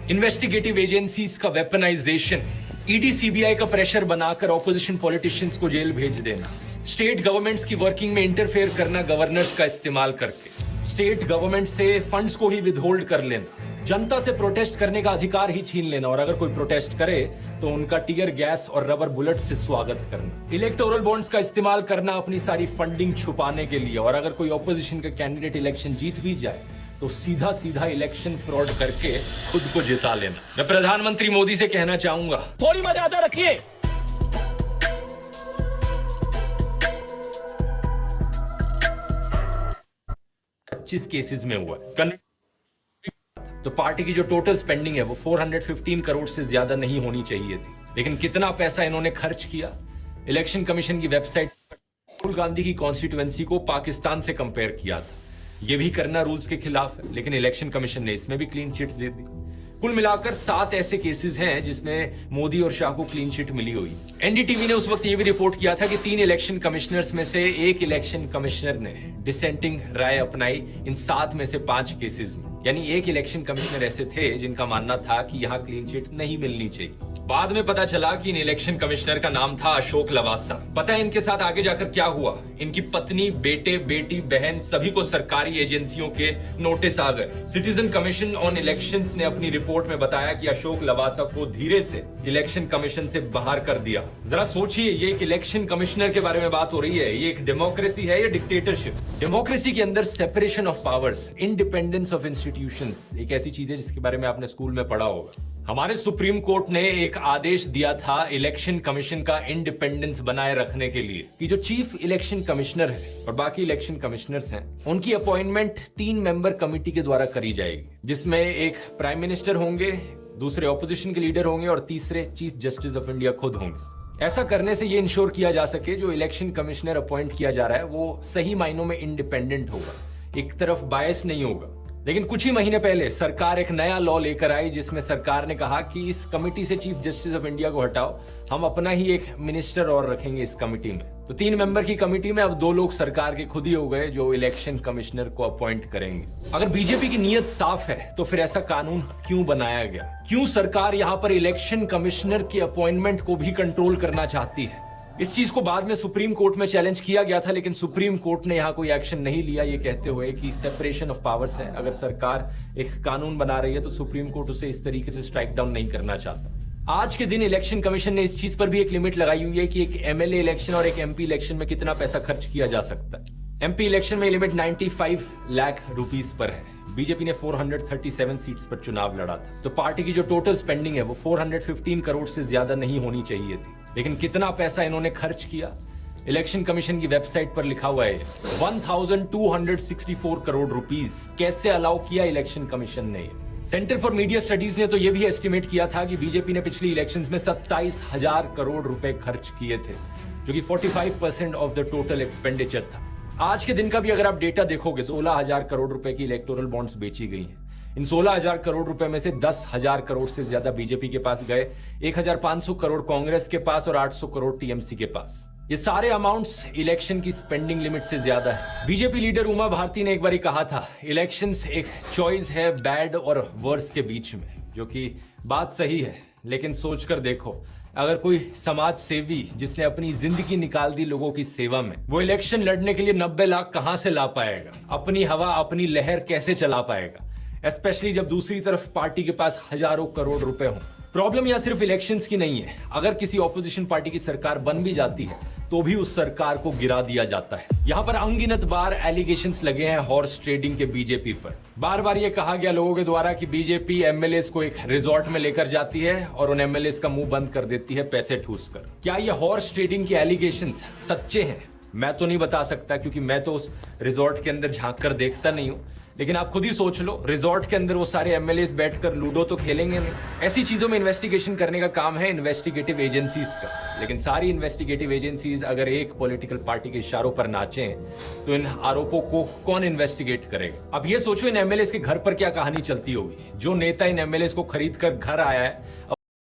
Investigative agencies का weaponisation, ED CBI का pressure बनाकर ऑपोजिशन पॉलिटिशियंस को जेल भेज देना, स्टेट गवर्नमेंट्स की वर्किंग में इंटरफेयर करना गवर्नर्स का इस्तेमाल करके, स्टेट गवर्नमेंट से फंड्स को ही विदहोल्ड कर लेना, जनता से प्रोटेस्ट करने का अधिकार ही छीन लेना और अगर कोई प्रोटेस्ट करे तो उनका टीयर गैस और रबर बुलेट से स्वागत करना, इलेक्टोरल बॉन्ड्स का इस्तेमाल करना अपनी सारी फंडिंग छुपाने के लिए और अगर कोई ऑपोजिशन का कैंडिडेट इलेक्शन जीत भी जाए तो सीधा सीधा इलेक्शन फ्रॉड करके खुद को जिता लेना। मैं प्रधानमंत्री मोदी से कहना चाहूंगा, थोड़ी मर्यादा रखिए। पच्चीस केसेस में हुआ है। तो पार्टी की जो टोटल स्पेंडिंग है वो 415 करोड़ से ज्यादा नहीं होनी चाहिए थी, लेकिन कितना पैसा इन्होंने खर्च किया। इलेक्शन कमीशन की वेबसाइट पर राहुल गांधी की कॉन्स्टिट्यूएंसी को पाकिस्तान से कंपेयर किया था। यह भी करना रूल्स के खिलाफ है, लेकिन इलेक्शन कमीशन ने इसमें भी क्लीन चिट दे दी। कुल मिलाकर 7 ऐसे केसेस हैं जिसमें मोदी और शाह को क्लीन चिट मिली हुई। एनडीटीवी ने उस वक्त ये भी रिपोर्ट किया था कि 3 इलेक्शन कमिश्नर्स में से एक इलेक्शन कमिश्नर ने डिसेंटिंग राय अपनाई इन 7 में से 5 केसेस में। यानी एक इलेक्शन कमिश्नर ऐसे थे जिनका मानना था कि यहाँ क्लीन चिट नहीं मिलनी चाहिए। बाद में पता चला कि इन इलेक्शन कमिश्नर का नाम था अशोक लवासा। पता है इनके साथ आगे जाकर क्या हुआ? इनकी पत्नी, बेटे, बेटी, बहन सभी को सरकारी एजेंसियों के नोटिस आ गए। सिटीजन कमीशन ऑन इलेक्शंस ने अपनी रिपोर्ट में बताया कि अशोक लवासा को धीरे से इलेक्शन कमीशन से बाहर कर दिया। जरा सोचिए, ये एक इलेक्शन कमिश्नर के बारे में बात हो रही है। ये एक डेमोक्रेसी है या डिक्टेटरशिप? डेमोक्रेसी के अंदर separation of powers, independence of institutions एक ऐसी चीज है जिसके बारे में आपने स्कूल में पढ़ा होगा। हमारे सुप्रीम कोर्ट ने एक आदेश दिया था इलेक्शन कमीशन का इंडिपेंडेंस बनाए रखने के लिए कि जो चीफ इलेक्शन कमिश्नर है और बाकी इलेक्शन कमिश्नर्स हैं उनकी अपॉइंटमेंट 3 मेंबर कमेटी के द्वारा करी जाएगी, जिसमें एक प्राइम मिनिस्टर होंगे, दूसरे ऑपोजिशन के लीडर होंगे और तीसरे चीफ जस्टिस ऑफ इंडिया खुद होंगे। ऐसा करने से ये इंश्योर किया जा सके जो इलेक्शन कमिश्नर अपॉइंट किया जा रहा है वो सही मायनों में इंडिपेंडेंट होगा, एक तरफ बायस नहीं होगा। लेकिन कुछ ही महीने पहले सरकार एक नया लॉ लेकर आई जिसमें सरकार ने कहा कि इस कमेटी से चीफ जस्टिस ऑफ इंडिया को हटाओ, हम अपना ही एक मिनिस्टर और रखेंगे इस कमेटी में। तो 3 मेंबर की कमेटी में अब 2 लोग सरकार के खुद ही हो गए जो इलेक्शन कमिश्नर को अपॉइंट करेंगे। अगर बीजेपी की नीयत साफ है तो फिर ऐसा कानून क्यों बनाया गया? क्यों सरकार यहां पर इलेक्शन कमिश्नर की अपॉइंटमेंट को भी कंट्रोल करना चाहती है? इस चीज को बाद में सुप्रीम कोर्ट में चैलेंज किया गया था, लेकिन सुप्रीम कोर्ट ने यहां कोई एक्शन नहीं लिया, ये कहते हुए कि सेपरेशन ऑफ पावर्स है। अगर सरकार एक कानून बना रही है तो सुप्रीम कोर्ट उसे इस तरीके से स्ट्राइक डाउन नहीं करना चाहता। आज के दिन इलेक्शन कमीशन ने इस चीज पर भी एक लिमिट लगाई हुई है कि एक एमएलए इलेक्शन और एक एमपी इलेक्शन में कितना पैसा खर्च किया जा सकता है। एमपी इलेक्शन में लिमिट 95 लाख रुपीस पर है। बीजेपी ने 437 सीट्स पर चुनाव लड़ा था, तो पार्टी की जो टोटल स्पेंडिंग है वो 415 करोड़ से ज्यादा नहीं होनी चाहिए थी, लेकिन कितना पैसा इन्होंने खर्च किया इलेक्शन कमीशन की वेबसाइट पर लिखा हुआ है 1264 करोड़ रुपीस कैसे अलाउ किया इलेक्शन कमीशन ने। सेंटर फॉर मीडिया स्टडीज ने तो यह भी एस्टिमेट किया था कि बीजेपी ने पिछली इलेक्शंस में 27,000 करोड़ रुपए खर्च किए थे, जो कि 45% ऑफ द टोटल एक्सपेंडिचर था। आज के दिन का भी अगर आप डेटा देखोगे 16,000 करोड़ रुपए की इलेक्टोरल बॉन्ड्स बेची गई हैं। इन 16,000 करोड़ रुपए में से 10,000 करोड़ से ज्यादा बीजेपी के पास गए, 1,500 करोड़ कांग्रेस के पास और 800 करोड़ टीएमसी के पास। ये सारे अमाउंट्स इलेक्शन की स्पेंडिंग लिमिट से ज्यादा है। बीजेपी लीडर उमा भारती ने एक बार कहा था, इलेक्शंस एक चॉइस है बैड और वर्स के बीच में, जो कि बात सही है, लेकिन सोचकर देखो अगर कोई समाज सेवी जिसने अपनी जिंदगी निकाल दी लोगों की सेवा में, वो इलेक्शन लड़ने के लिए 90 लाख कहां से ला पाएगा? अपनी हवा, अपनी लहर कैसे चला पाएगा? स्पेशली जब दूसरी तरफ पार्टी के पास हजारों करोड़ रुपए हों। प्रॉब्लम यहां सिर्फ इलेक्शंस की नहीं है। अगर किसी ऑपोजिशन पार्टी की सरकार बन भी जाती है तो भी उस सरकार को गिरा दिया जाता है। यहां पर अनगिनत बार एलिगेशंस लगे हैं हॉर्स ट्रेडिंग के बीजेपी पर। बार बार ये कहा गया लोगों के द्वारा कि बीजेपी एमएलएस को एक रिजॉर्ट में लेकर जाती है और उन एमएलएस का मुंह बंद कर देती है पैसे ठूस कर। क्या ये हॉर्स ट्रेडिंग के एलिगेशंस सच्चे हैं? मैं तो नहीं बता सकता, क्योंकि मैं तो उस रिजॉर्ट के अंदर झांक कर देखता नहीं हूं, लेकिन आप खुद ही सोच लो, रिजॉर्ट के अंदर वो सारे एमएलएस बैठकर लूडो तो खेलेंगे नहीं। ऐसी चीजों में इन्वेस्टिगेशन करने का काम है इन्वेस्टिगेटिव एजेंसीज का, लेकिन सारी इन्वेस्टिगेटिव एजेंसीज अगर एक पॉलिटिकल पार्टी के इशारों पर नाचें तो इन आरोपों को कौन इन्वेस्टिगेट करेगा? अब ये सोचो इन एमएलएस के घर पर क्या कहानी चलती होगी। जो नेता इन एमएलएस को खरीद कर घर आया है